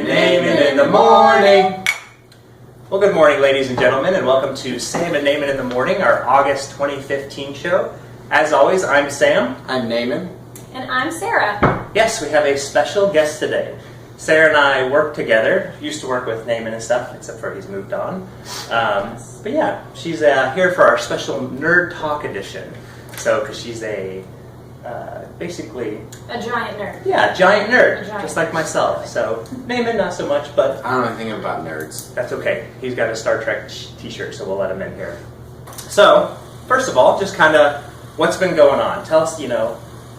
Naaman in the morning. Well, good morning, ladies and gentlemen, and welcome to Sam and Naaman in the Morning, our August 2015 show. As always, I'm Sam. I'm Naaman. And I'm Sarah. Yes, we have a special guest today. Sarah and I work together. Used to work with Naaman and stuff, except for he's moved on. But yeah, she's here for our special Nerd Talk edition. So, because she's basically a giant nerd. Yeah, giant nerd, just like myself. So, Naaman, not so much, but I don't know anything about nerds. That's okay. He's got a Star Trek t-shirt, so we'll let him in here. So, first of all, just kind of what's been going on. Tell us,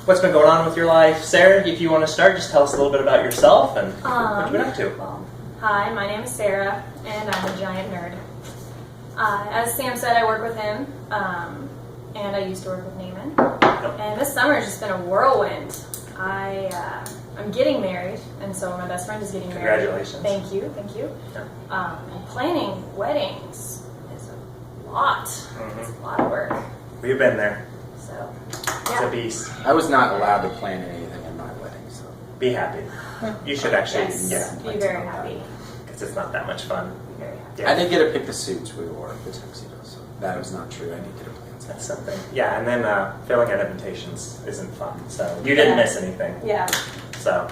what's been going on with your life. Sarah, if you want to start, just tell us a little bit about yourself and what you've been up to. Well, hi, my name is Sarah, and I'm a giant nerd. As Sam said, I work with him, and I used to work with Naaman. Yep. And this summer has just been a whirlwind. I'm getting married, and so my best friend is getting married. Congratulations. Thank you. Yeah. Planning weddings is a lot. Mm-hmm. It's a lot of work. We've been there. So, It's yeah. a beast. I was not allowed to plan anything in my wedding, so Be happy. You should actually, Yes, be very happy. because it's not that much fun. Be very happy. Yeah. I did get to pick the suits we wore, the tuxedos, so that was not true. I did get a plan. That's something. Yeah, and then filling out invitations isn't fun. So you didn't miss anything. Yeah. So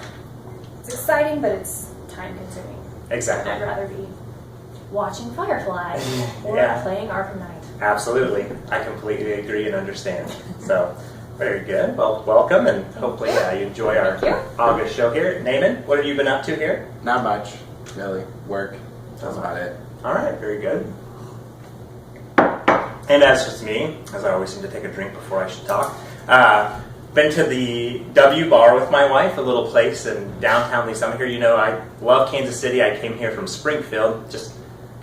It's exciting, but it's time consuming. exactly. I'd rather be watching Firefly or Yeah. playing Arkham Knight. Absolutely. I completely agree and understand. So, very good. Well, welcome, and hopefully you enjoy our Thank you. August show here. Naaman, what have you been up to here? Not much, really. Work. That's about it. All right, very good. And as for me, as I always seem to take a drink before I should talk, been to the W Bar with my wife, a little place in downtown Lee Summit here. I love Kansas City. I came here from Springfield. Just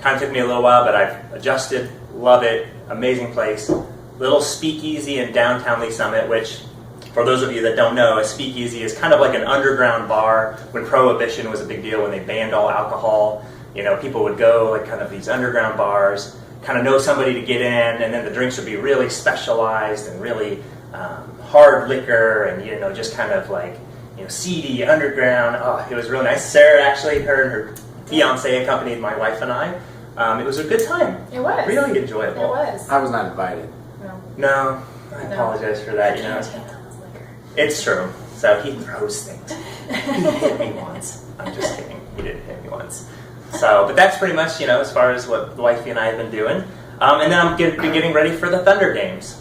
kind of took me a little while, but I've adjusted. Love it. Amazing place. Little speakeasy in downtown Lee Summit, which, for those of you that don't know, a speakeasy is kind of like an underground bar. When Prohibition was a big deal, when they banned all alcohol, people would go like kind of these underground bars, kind of know somebody to get in, and then the drinks would be really specialized and really hard liquor, and just kind of like seedy underground. Oh, it was really nice. Sarah actually, her and her fiance accompanied my wife and I. It was a good time. It was. Really enjoyable. It was. I was not invited. No, I apologize for that. It's true. So he throws things. He hit me once. I'm just kidding. He didn't hit me once. So, but that's pretty much, as far as what the wifey and I have been doing. And then I'm getting ready for the Thunder Games.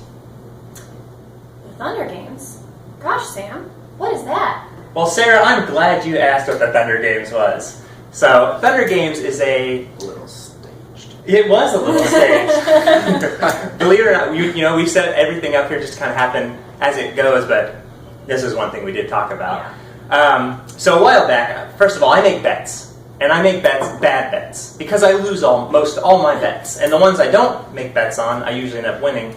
The Thunder Games? Gosh, Sam, what is that? Well, Sarah, I'm glad you asked what the Thunder Games was. So, Thunder Games is A little staged. It was a little staged. Believe it or not, we set everything up here just to kind of happen as it goes, but this is one thing we did talk about. Yeah. So a while back, first of all, I make bets. And I make bad bets, because I lose almost all my bets. And the ones I don't make bets on, I usually end up winning.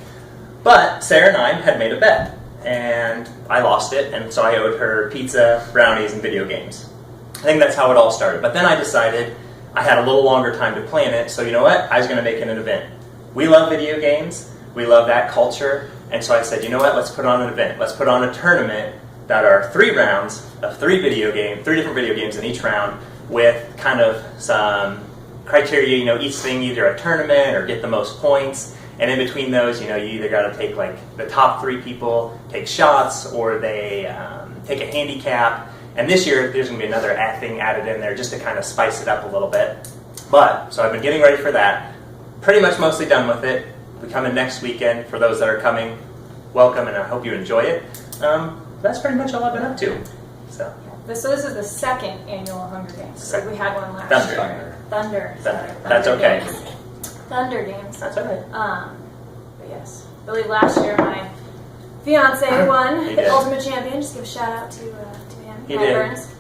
But Sarah and I had made a bet, and I lost it, and so I owed her pizza, brownies, and video games. I think that's how it all started. But then I decided I had a little longer time to plan it, so you know what? I was going to make it an event. We love video games. We love that culture. And so I said, you know what? Let's put on an event. Let's put on a tournament that are 3 rounds of 3 different video games in each round, with kind of some criteria, each thing, either a tournament or get the most points. And in between those, you either got to take like the top 3 people take shots, or they take a handicap. And this year, there's going to be another thing added in there just to kind of spice it up a little bit. But, so I've been getting ready for that. Pretty much mostly done with it. We come in next weekend. For those that are coming, welcome, and I hope you enjoy it. That's pretty much all I've been up to. So This is the second annual Hunger Games. We had one last Thunder. year. Thunder. That's okay. Games. Thunder Games. That's all right. But yes, I believe last year my fiance won He the did. Ultimate Champion. Just give a shout out to him. He Matt did. Burns.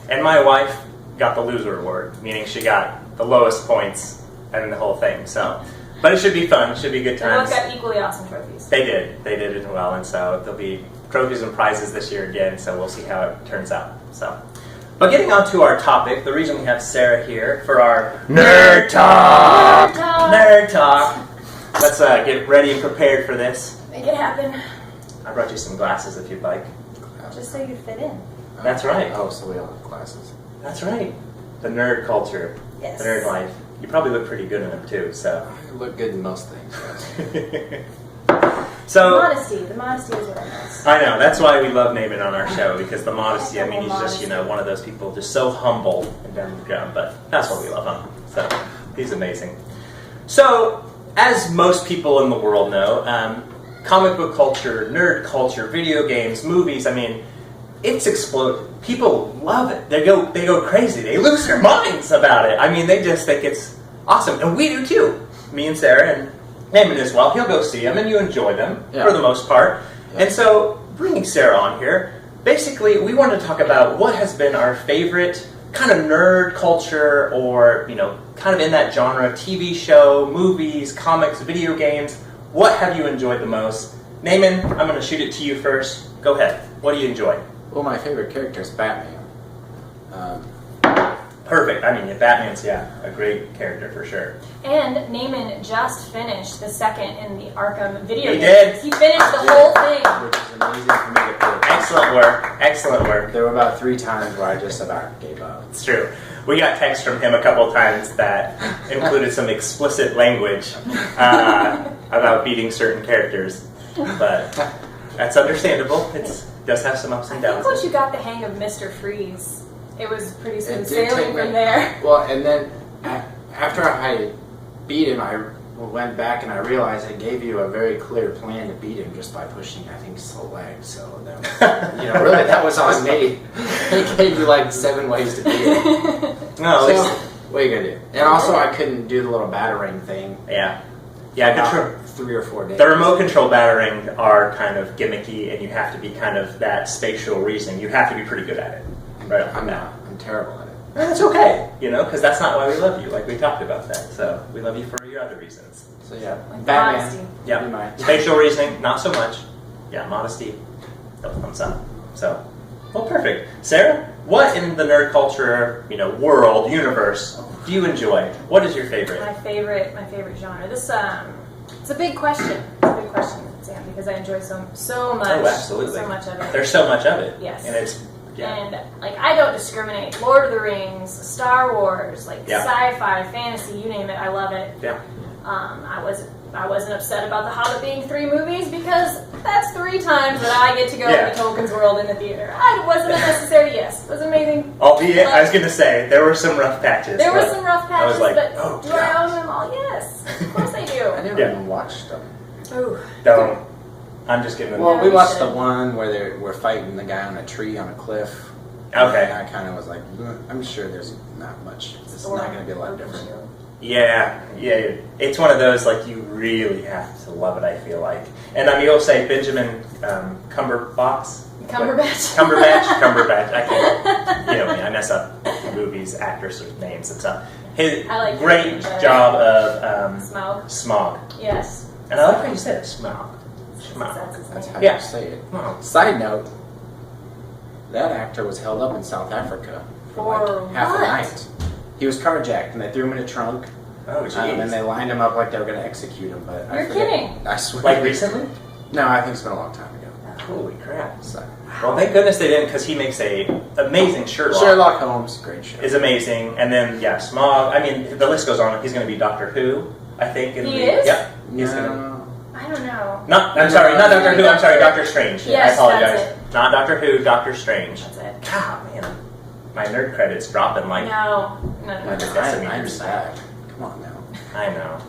And my wife got the loser award, meaning she got the lowest points in the whole thing. So, but it should be fun. It should be good They both times. got equally awesome trophies. They did as well, and so there'll be trophies and prizes this year again. So we'll see how it turns out. So, but getting on to our topic, the reason we have Sarah here for our Nerd Talk. Nerd Talk. Let's get ready and prepared for this. Make it happen. I brought you some glasses if you'd like. Just so you fit in. That's right. Oh, so we all have glasses. That's right. the nerd culture, Yes. the nerd life. You probably look pretty good in them too. So, I look good in most things. Yes. so The modesty is what I miss. I know that's why we love Naaman on our show, because the modesty. I mean, he's just one of those people, just so humble and down to the ground. But that's why we love him. So he's amazing. So, as most people in the world know, comic book culture, nerd culture, video games, movies. I mean, it's exploded. People love it. They go crazy. They lose their minds about it. I mean, they just think it's awesome, and we do too. Me and Sarah and Naaman as well. He'll go see them, and you enjoy them for the most part. Yeah. And so, bringing Sarah on here, basically, we wanted to talk about what has been our favorite kind of nerd culture, or kind of in that genre, TV show, movies, comics, video games. What have you enjoyed the most? Naaman, I'm going to shoot it to you first. Go ahead. What do you enjoy? Well, my favorite character is Batman. Perfect. I mean, Batman's, a great character for sure. And Naaman just finished the second in the Arkham video He game. did. He finished the whole thing. Which is amazing for me to play. Excellent work. Excellent work. There were about 3 times where I just about gave up. It's true. We got text from him a couple times that included some explicit language about beating certain characters. But that's understandable. It does have some ups and I downs. think once you got the hang of Mr. Freeze, it was pretty smooth It did sailing take me- from there. Well, and then after I beat him, I went back and I realized it gave you a very clear plan to beat him just by pushing, I think, select. So that was, really, that was on me. It gave you like 7 ways to beat him. No, So, what are you gonna do? And also, I couldn't do the little battering thing. yeah, About control. 3 or 4 days. The remote control battering are kind of gimmicky, and you have to be kind of that spatial reasoning. You have to be pretty good at it. Right off the I'm bat. not. I'm terrible at it. And that's okay, because that's not why we love you. Like we talked about that. So we love you for your other reasons. So yeah, Like Batman. modesty. Yeah. would be mine. Spatial reasoning, not so much. Yeah, modesty, double thumbs up. So, well, perfect. Sarah, what in the nerd culture, world, universe, do you enjoy? What is your favorite? My favorite genre. This it's a big question. It's a big question, Sam, because I enjoy so much. Oh, absolutely. So much of it. There's so much of it. Yes. And it's And I don't discriminate. Lord of the Rings, Star Wars, sci-fi, fantasy, you name it, I love it. Yeah. I wasn't upset about The Hobbit being 3 movies, because that's 3 times that I get to go to Tolkien's world in the theater. It wasn't a necessary yes. It was amazing. Albeit, I was going to say, there were some rough patches. There were some rough patches, like, but oh, do I own them all? Yes. Of course I do. I never even watched them. Ooh. Don't. I'm just giving them. Well, Yeah, we we watched should. the one where we're fighting the guy on a tree on a cliff. Okay. And I kind of was like, I'm sure there's not much. It's not going to be a lot different. Yeah. It's one of those, you really have to love it, I feel like. And I mean, you'll say Benjamin Cumberbatch. Cumberbatch. I can't, me, I mess up movies, actors' names and stuff. His I like great that. job of Smog. Smog. Yes. And I like how you said it, Smog. That's his That's name. how Yeah. you say it. Oh. Side note, that actor was held up in South Africa for For half a what? night. He was carjacked, and they threw him in a trunk, Oh, and jeez. they lined him up like they were going to execute him. But I You're forget. kidding. I swear. Like recently? No, I think it's been a long time ago. Holy crap. So. Well, thank goodness they didn't, because he makes a amazing Sherlock. Sherlock Holmes, great show. Is amazing. And then, Smog. I mean, the list goes on. He's going to be Doctor Who, I think. He is? Yep. He's going to. No. I don't know. Not Doctor Who, I'm sorry, Doctor Strange. Yes, I apologize. that's it. Not Doctor Who, Doctor Strange. That's it. God, man. My nerd credit's dropping like. No. I'm Decimeters. back. Come on now. I know.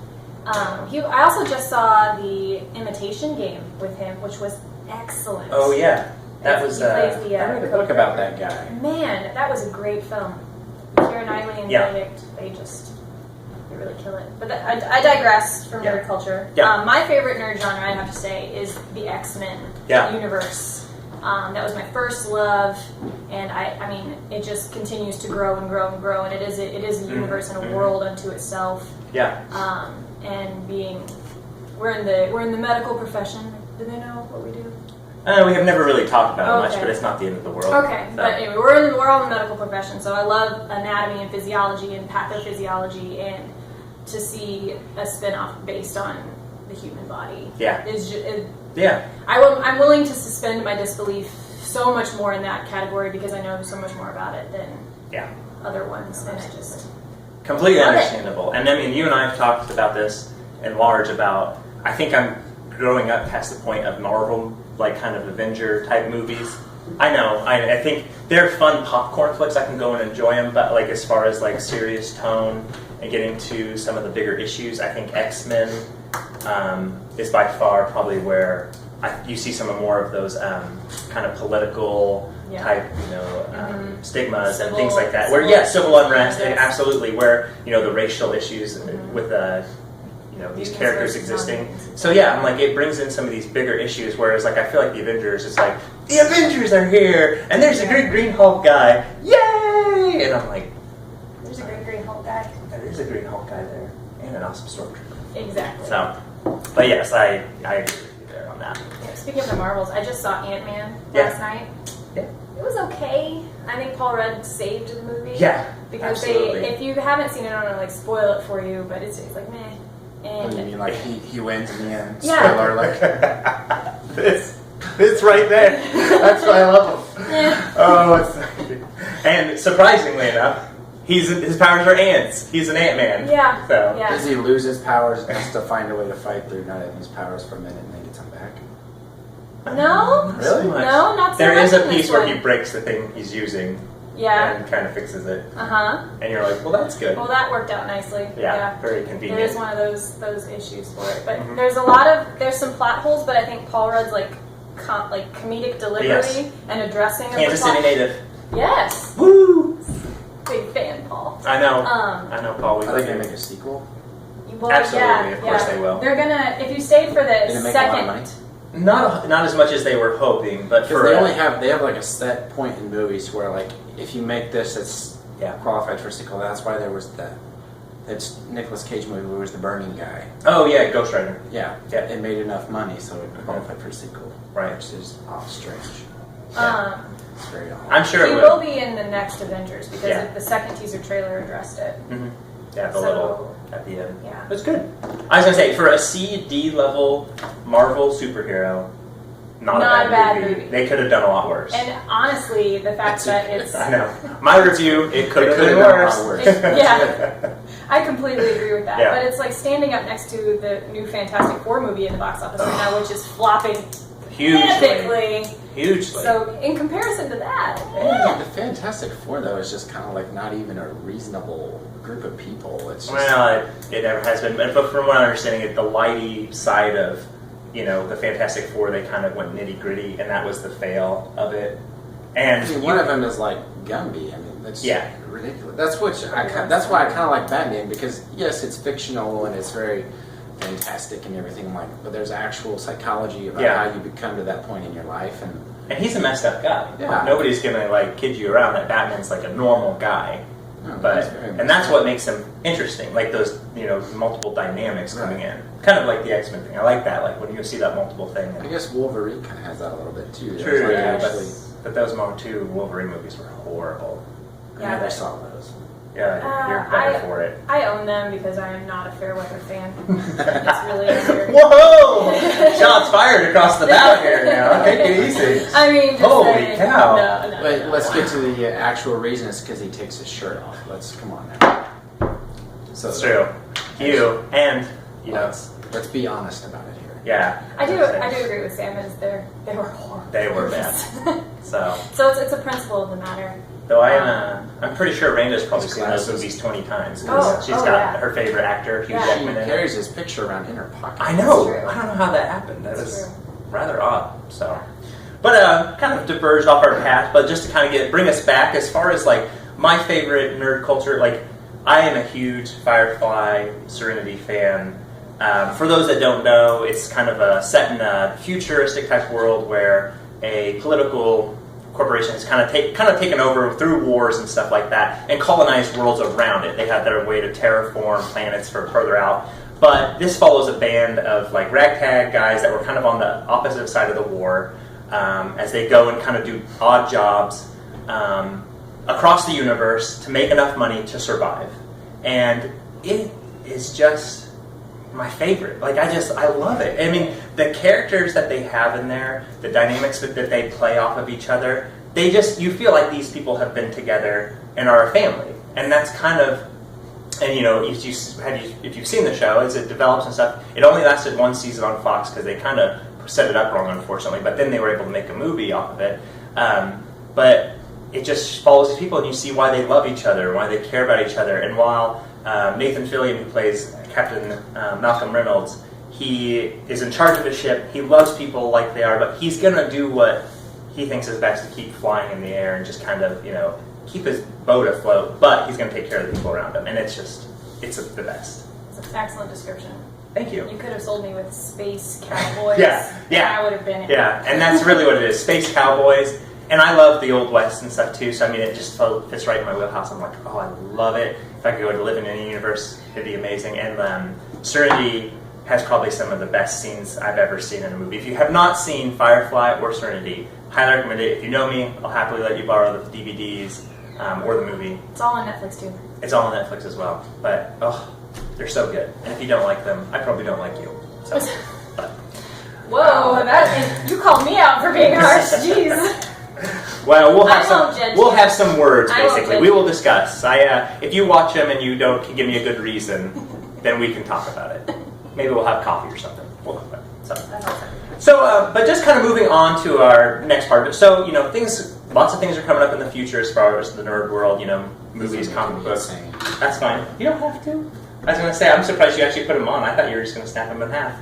I also just saw the Imitation Game with him, which was excellent. Oh, yeah. That was. He plays the, I read a book about that guy. Man, that was a great film. Keira Knightley and Yeah. Benedict, they really kill it. But I digress from Yeah. nerd culture. Yeah. My favorite nerd genre, I have to say, is the X-Men universe. That was my first love, and I mean, it just continues to grow and grow and grow, and it is a universe and a world unto itself. Yeah. And we're in the medical profession. Do they know what we do? We have never really talked about it much, Okay. but it's not the end of the world. Okay, So. but anyway, we're all in the medical profession, so I love anatomy and physiology and pathophysiology, and to see a spin-off based on the human body. Yeah. Yeah. I'm willing to suspend my disbelief so much more in that category, because I know so much more about it than other ones, and it just completely love it. understandable. And I mean, you and I have talked about this in large about. I think I'm growing up past the point of Marvel, like kind of Avenger type movies. I know. I think they're fun popcorn flicks. I can go and enjoy them, but like as far as like serious tone and getting to some of the bigger issues, I think X-Men is by far probably where you see some more of those kind of political type, stigmas and things like that. Where civil unrest, and absolutely, where the racial issues with these characters existing. So yeah, I'm like, it brings in some of these bigger issues, whereas like I feel like the Avengers, it's like, the Avengers are here, and there's a great Green Hulk guy, yay! And I'm like, there's a great Green Hulk guy. There is a Green Hulk guy there, and an awesome Stormtrooper. Exactly. So, but yes, I agree with you there on that. Yeah, speaking of the Marvels, I just saw Ant-Man last night. Yeah. It was okay. I think Paul Rudd saved the movie. Yeah, because absolutely. if you haven't seen it, I don't want to like spoil it for you, but it's like meh. And You mean like he wins in the end? Yeah. Spoiler alert. This right there. That's why I love him. Yeah. Oh, and surprisingly enough, his powers are ants. He's an Ant-Man. Yeah. So. Yeah. Does he lose his powers and has to find a way to fight through not having his powers for a minute and then gets them back? No. Really? No, not so There much is a in this piece where one. he breaks the thing he's using. Yeah. And kind of fixes it. Uh-huh. And you're like, well, that's good. Well, that worked out nicely. Yeah, very convenient. There is one of those issues for it, but there's some plot holes, but I think Paul Rudd's like comedic delivery and addressing of Kansas the plot. City native. Yes. Woo! Big fan, Paul. I know. I know, Paul. Are they going to make a sequel? Well, Absolutely, of course they will. They're gonna. If you stayed for the Did it make a lot of money? second. Not as much as they were hoping, but for Because they have like a set point in movies where like if you make this, it's qualified for a sequel. That's why there was it's Nicolas Cage movie where it was the burning guy. Oh yeah, Ghost Rider. Yeah, Yeah. It made enough money, so it qualified for a sequel. Right. Which is strange. It's very odd. I'm sure He it will be in the next Avengers because the second teaser trailer addressed it. Mm-hmm. Yeah, the So, little at the end. Yeah. That's good. I was gonna say for a C/D level Marvel superhero, not a bad movie. They could have done a lot worse. And honestly, the fact that it's I know. My review, it could have been done a worse. lot worse. yeah, I completely agree with that. Yeah. But it's like standing up next to the new Fantastic Four movie in the box office right now, which is flopping Hugely. epically. So in comparison to that, The Fantastic Four though is just kind of like not even a reasonable group of people. It's just, Well, it never has been. But from what I'm understanding, the lighty side of the Fantastic Four, they kind of went nitty gritty, and that was the fail of it. And I mean, one of them is like Gumby. I mean, that's ridiculous. That's why I kind of like Batman because yes, it's fictional and it's very fantastic and everything but there's actual psychology about how you become to that point in your life and he's a messed up guy. Yeah. Nobody's gonna kid you around that Batman's like a normal guy. No, And that's what makes him interesting, like those multiple dynamics coming in, kind of like the X-Men thing. I like that, like when you see that multiple thing. I guess Wolverine kind of has that a little bit too. True, Like yeah, actually, but those two Wolverine movies were horrible. I never saw those. Yeah, you're better for it. I own them because I am not a Fairweather fan. It's really weird. Whoa! Shots fired across the bow here now. Take it easy. I mean, just holy saying. cow! No. Wait, let's get to the actual reason. It's because he takes his shirt off. Come on now. So It's true. You and let's be honest about it here. yeah. I do agree with Sam. They were horrible. They were bad. So it's a principle of the matter. though I'm pretty sure Randa's probably seen those movies 20 times. She's got her favorite actor, Hugh Jackman, in She it. carries his picture around in her pocket. I know. That's true. I don't know how that happened. That That's was true. rather odd. So, but kind of diverged off our path. But just to kind of bring us back as far as like my favorite nerd culture, like I am a huge Firefly Serenity fan. For those that don't know, it's kind of set in a futuristic type world where a political corporation has kind of taken over through wars and stuff like that and colonized worlds around it. They had their way to terraform planets for further out. But this follows a band of like ragtag guys that were kind of on the opposite side of the war as they go and kind of do odd jobs across the universe to make enough money to survive. And it is just my favorite. Like I love it. I mean, the characters that they have in there, the dynamics that they play off of each other, you feel like these people have been together and are a family, and that's kind of, and if you've seen the show as it develops and stuff, it only lasted one season on Fox because they kind of set it up wrong, unfortunately. But then they were able to make a movie off of it. But it just follows these people, and you see why they love each other, why they care about each other. And while Nathan Fillion, who plays Captain Malcolm Reynolds, he is in charge of the ship. He loves people like they are, but he's gonna do what he thinks is best to keep flying in the air and just kind of keep his boat afloat. But he's gonna take care of the people around him, and it's the best. It's an excellent description. Thank you. You could have sold me with space cowboys. Yeah. I would have been. Yeah, and that's really what it is. Space cowboys. And I love the Old West and stuff too, so I mean, it just fits right in my wheelhouse. I'm like, oh, I love it. If I could go to live in any universe, it'd be amazing. And Serenity has probably some of the best scenes I've ever seen in a movie. If you have not seen Firefly or Serenity, highly recommend it. If you know me, I'll happily let you borrow the DVDs or the movie. It's all on Netflix too. It's all on Netflix as well. But, they're so good. And if you don't like them, I probably don't like you. So, Whoa, you called me out for being harsh. Jeez. Well, we'll have some words, basically. We will discuss. If you watch them and you don't give me a good reason, then we can talk about it. Maybe we'll have coffee or something. But just kind of moving on to our next part. So, lots of things are coming up in the future as far as the nerd world, movies, comic books. That's fine. You don't have to. I was going to say, I'm surprised you actually put them on. I thought you were just going to snap them in half.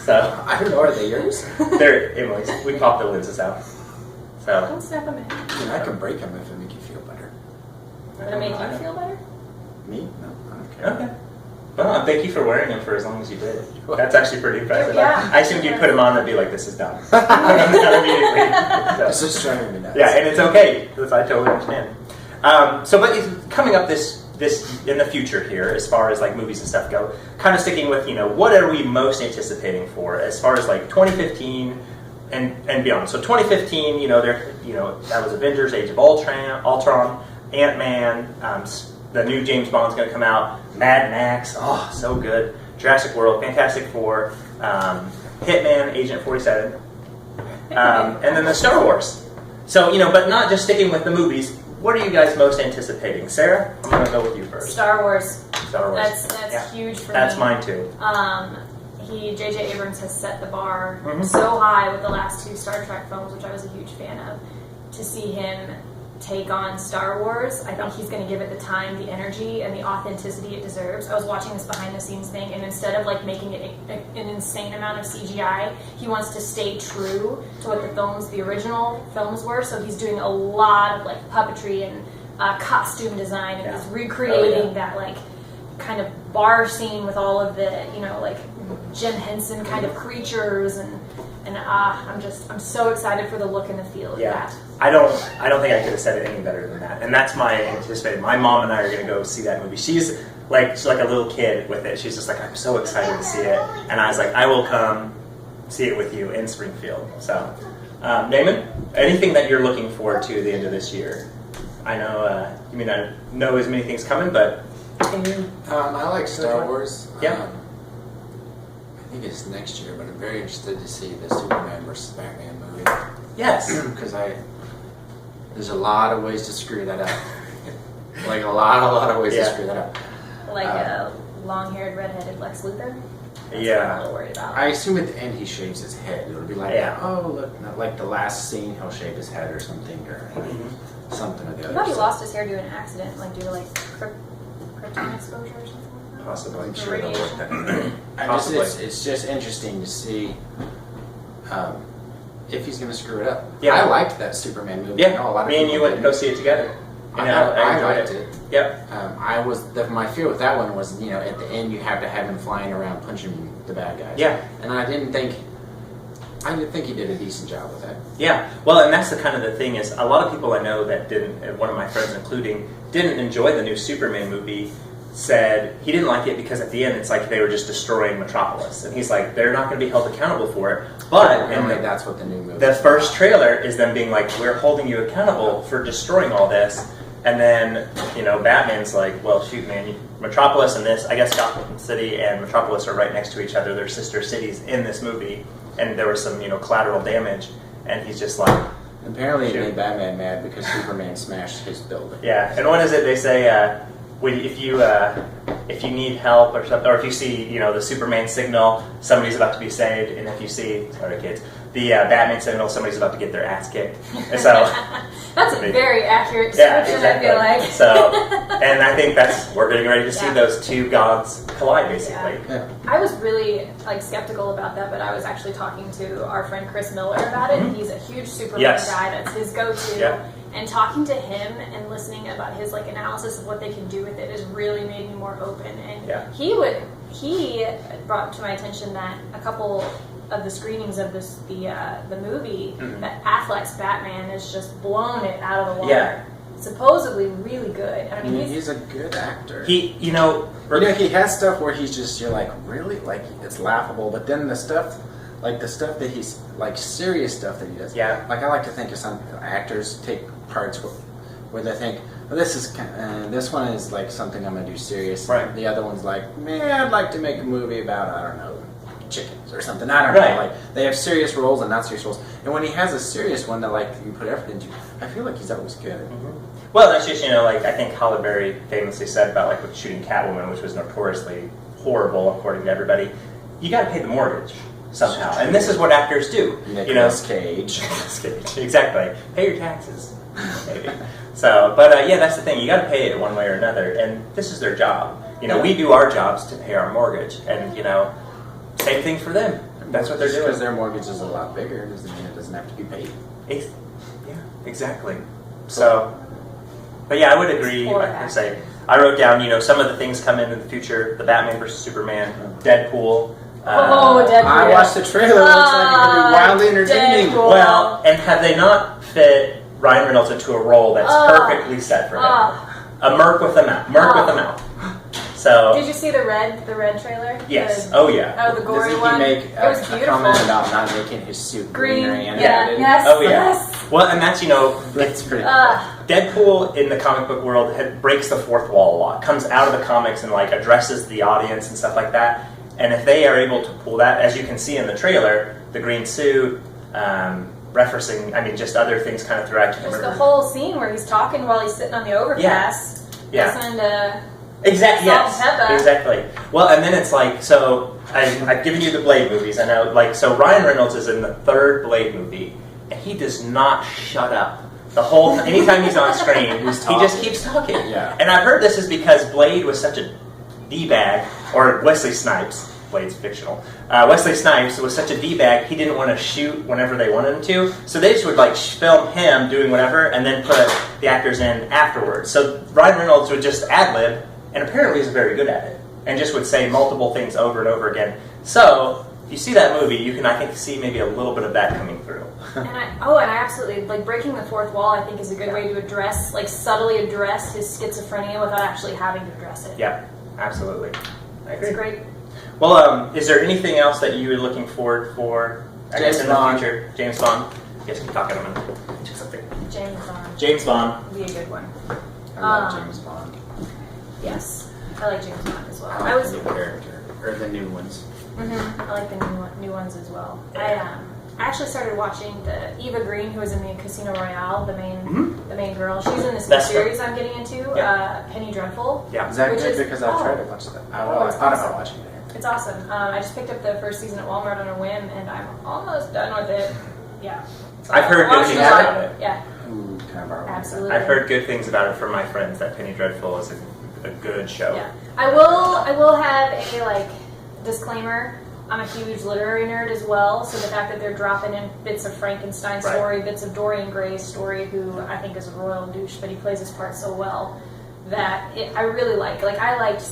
So I don't know, are they yours? They're Emily's. We popped the lenses out. So. Don't snap them in half. I can break them if it makes you feel better. Would it make you feel better? Me? No, I don't care. Okay. Well, thank you for wearing them for as long as you did. That's actually pretty impressive. Yeah. I assumed you'd put them on and be like, this is done. Immediately. It's just driving me nuts. Yeah, and it's okay, because I totally understand. But it's coming up this in the future here, as far as like movies and stuff go, kind of sticking with, what are we most anticipating for as far as like 2015 and beyond. So 2015, that was Avengers, Age of Ultron, Ant-Man, the new James Bond's going to come out, Mad Max, oh, so good, Jurassic World, Fantastic Four, Hitman, Agent 47, and then the Star Wars. So, but not just sticking with the movies. What are you guys most anticipating? Sarah, I'm going to go with you first. Star Wars. Star Wars. That's huge for me. That's mine too. J.J. Abrams has set the bar so high with the last two Star Trek films, which I was a huge fan of. To see him take on Star Wars, I think he's going to give it the time, the energy, and the authenticity it deserves. I was watching this behind-the-scenes thing, and instead of like making it an insane amount of CGI, he wants to stay true to what the original films were. So he's doing a lot of like puppetry and costume design, and he's recreating that like kind of bar scene with all of the like Jim Henson kind of creatures and I'm so excited for the look and the feel of that. I don't think I could have said it any better than that. And that's my anticipation. My mom and I are going to go see that movie. She's like a little kid with it. She's just like, I'm so excited to see it. And I was like, I will come see it with you in Springfield. So, Naaman, anything that you're looking forward to at the end of this year? I know you may not know as many things coming, but I like Star Wars. Yeah. I think it's next year, but I'm very interested to see the Superman versus Batman movie. Yes. Because there's a lot of ways to screw that up. Like a lot of ways to screw that up. Like a long-haired, redheaded Lex Luthor? That's what I'm a little worried about. I assume at the end he shaves his head. It'll be like, oh look, not like the last scene he'll shave his head or something, or something of the other. I thought he lost his hair due to an accident, like due to like krypton exposure or something. Possibly. I'm sure they'll work that. It's just interesting to see if he's going to screw it up. Yeah. I liked that Superman movie. Yeah, I know a lot of me and you went to go see it together. I liked it. Yep. My fear with that one was, at the end you have to have him flying around punching the bad guys. Yeah. And I didn't think he did a decent job with that. Yeah. Well, and that's the thing is, a lot of people I know that didn't, one of my friends including, didn't enjoy the new Superman movie, said he didn't like it because at the end it's like they were just destroying Metropolis, and he's like, they're not going to be held accountable for it. But that's what the new movie. The first trailer is them being like, we're holding you accountable for destroying all this, and then Batman's like, well, shoot, man, Metropolis and this, I guess Gotham City and Metropolis are right next to each other. They're sister cities in this movie, and there was some collateral damage, and he's just like, Apparently it made Batman mad because Superman smashed his building. Yeah, and what is it they say? If you need help or something, or if you see the Superman signal, somebody's about to be saved, and if you see kids, the Batman signal, somebody's about to get their ass kicked. And so that's a very accurate description. Exactly. I feel like. So, and I think we're getting ready to see those two gods collide, basically. Yeah. I was really skeptical about that, but I was actually talking to our friend Chris Miller about it. Mm-hmm. He's a huge Superman guy. That's his go-to. Yeah. And talking to him and listening about his analysis of what they can do with it has really made me more open. And he brought to my attention that a couple of the screenings of the movie, that Affleck's Batman has just blown it out of the water. Yeah. Supposedly really good. I mean, He's a good actor. He he has stuff where he's just, you're like, really? Like, it's laughable. But then the stuff that he's, serious stuff that he does. Yeah. Like, I like to think of some actors take parts where they think, well, this one is, something I'm going to do serious. Right. The other one's like, man, I'd like to make a movie about, I don't know, chickens or something. I don't know. Like, they have serious roles and not serious roles. And when he has a serious one that, you put effort into, I feel like he's always good. Mm-hmm. Well, that's just, I think Halle Berry famously said about, with shooting Catwoman, which was notoriously horrible, according to everybody, you got to pay the mortgage somehow. And this is what actors do. Nicolas Cage. Exactly. Pay your taxes, maybe. So, but that's the thing. You got to pay it one way or another. And this is their job. We do our jobs to pay our mortgage. And, same thing for them. That's what they're doing. Because their mortgage is a lot bigger, doesn't mean it doesn't have to be paid. Yeah, exactly. So, but I would agree. I wrote down, some of the things coming in the future: the Batman versus Superman, Deadpool. Deadpool! I watched the trailer. It looks like it's going to be wildly entertaining. Deadpool. Well, and have they not fit Ryan Reynolds into a role that's perfectly set for him? A Merc with a mouth. So, did you see the red trailer? Yes. The gory one. Does he make it was beautiful. comment about not making his suit greener and Yes. Oh yeah. Yes. Well, and that's That's pretty cool. Deadpool in the comic book world breaks the fourth wall a lot. Comes out of the comics and addresses the audience and stuff like that. And if they are able to pull that, as you can see in the trailer, the green suit, referencing, just other things kind of throughout. Just the whole scene where he's talking while he's sitting on the overpass. Listening to exactly. Yes. Peppa. Exactly. Well, and then it's so I've given you the Blade movies. I know, so Ryan Reynolds is in the third Blade movie, and he does not shut up. The whole anytime he's on screen, he just keeps talking. Yeah. And I've heard this is because Blade was such a D-bag, or Wesley Snipes. Blade's fictional. Wesley Snipes was such a D-bag, he didn't want to shoot whenever they wanted him to, so they just would film him doing whatever and then put the actors in afterwards. So Ryan Reynolds would just ad-lib, and apparently he's very good at it, and just would say multiple things over and over again. So, if you see that movie, you can, I think, see maybe a little bit of that coming through. And I absolutely, breaking the fourth wall, I think, is a good way to address, subtly address his schizophrenia without actually having to address it. Yeah, absolutely. I agree. It's great. Well, is there anything else that you are looking forward for, in Bond. the future? James Bond. You guys can talk in a minute. Check something. James Bond. James Bond. Would be a good one. I love James Bond. Yes. I like James Bond as well. I like the new character, or the new ones. Mm-hmm. I like the new ones as well. I actually started watching the Eva Green, who was in the Casino Royale, the main girl. She's in this new series I'm getting into, Penny Dreadful. Yeah. Is that good? Because I've tried to watch that. I thought about watching it. It's awesome. I just picked up the first season at Walmart on a whim, and I'm almost done with it. Yeah. So I've heard good things about it. Yeah. Ooh, can I borrow Absolutely. I've heard good things about it from my friends. That Penny Dreadful is a good show. Yeah. I will have a disclaimer. I'm a huge literary nerd as well, so the fact that they're dropping in bits of Frankenstein's story, bits of Dorian Gray's story, who I think is a royal douche, but he plays his part so well that I really like. I liked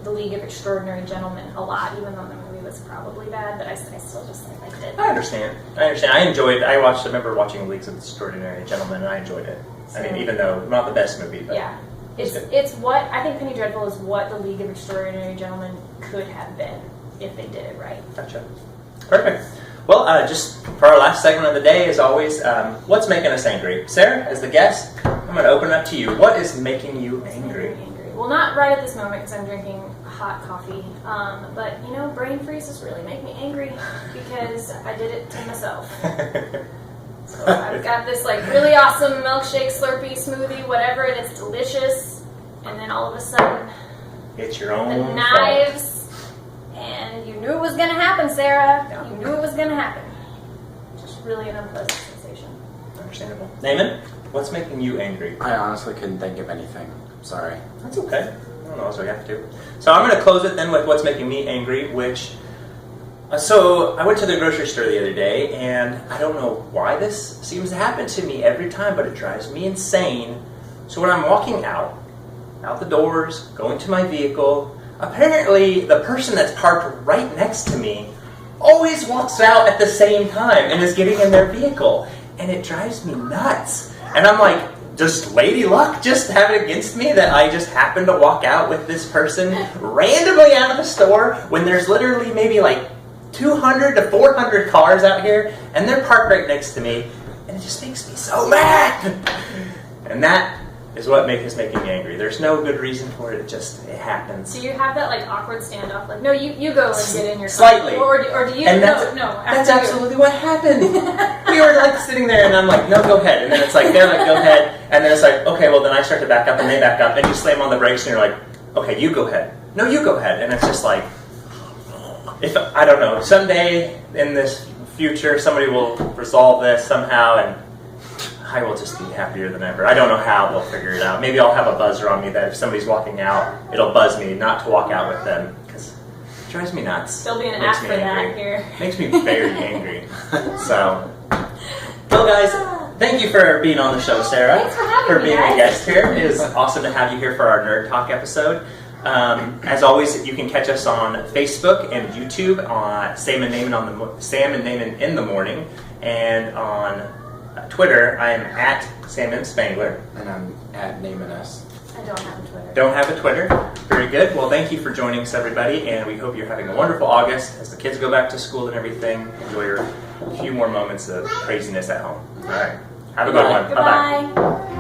The League of Extraordinary Gentlemen a lot, even though the movie was probably bad, but I still just liked it. I understand. I enjoyed it. I remember watching Leagues of Extraordinary Gentlemen, and I enjoyed it. Even though not the best movie, but yeah, it's what I think. Penny Dreadful is what The League of Extraordinary Gentlemen could have been if they did it right. Gotcha. Perfect. Well, just for our last segment of the day, as always, what's making us angry? Sarah, as the guest, I'm going to open it up to you. What is making you angry? Well, not right at this moment because I'm drinking hot coffee. But, brain freezes really make me angry because I did it to myself. So I've got this like really awesome milkshake, Slurpee, smoothie, whatever, and it's delicious. And then all of a sudden, it's your own the knives, and you knew it was going to happen, Sarah. Yeah. You knew it was going to happen. Just really an unpleasant sensation. Understandable. Naaman, what's making you angry? I honestly couldn't think of anything. Sorry. That's okay. I don't know, so we have to. So I'm going to close it then with what's making me angry, which... So I went to the grocery store the other day, and I don't know why this seems to happen to me every time, but it drives me insane. So when I'm walking out the doors, going to my vehicle, apparently the person that's parked right next to me always walks out at the same time and is getting in their vehicle. And it drives me nuts. And I'm like, just lady luck just have it against me that I just happen to walk out with this person randomly out of the store when there's literally maybe like 200 to 400 cars out here, and they're parked right next to me, and it just makes me so mad. And that is what is making me angry. There's no good reason for it. It happens. So you have that like awkward standoff, like, no, you go and get in your car. Slightly. Or do you? And That's absolutely what happened. We were like sitting there, and I'm like, no, go ahead. And then it's like, they're like, go ahead. And then it's like, okay, well then I start to back up, and they back up, and you slam on the brakes, and you're like, okay, you go ahead. No, you go ahead. And it's just like, if I don't know, someday in this future, somebody will resolve this somehow, and I will just be happier than ever. I don't know how they'll figure it out. Maybe I'll have a buzzer on me that if somebody's walking out, it'll buzz me not to walk out with them, because it drives me nuts. There'll be an Makes app me for angry. that here. Makes me very angry. So, well, guys, thank you for being on the show, Sarah. Thanks for having me, being guys. a guest here. It is awesome to have you here for our Nerd Talk episode. As always, you can catch us on Facebook and YouTube on Sam and Naaman in the morning, and on Twitter, I am at Sam M. Spangler. And I'm at Naaman S. I don't have a Twitter. Don't have a Twitter? Very good. Well, thank you for joining us, everybody, and we hope you're having a wonderful August as the kids go back to school and everything. Enjoy your few more moments of craziness at home. All right. Have a good one. Bye-bye. Goodbye.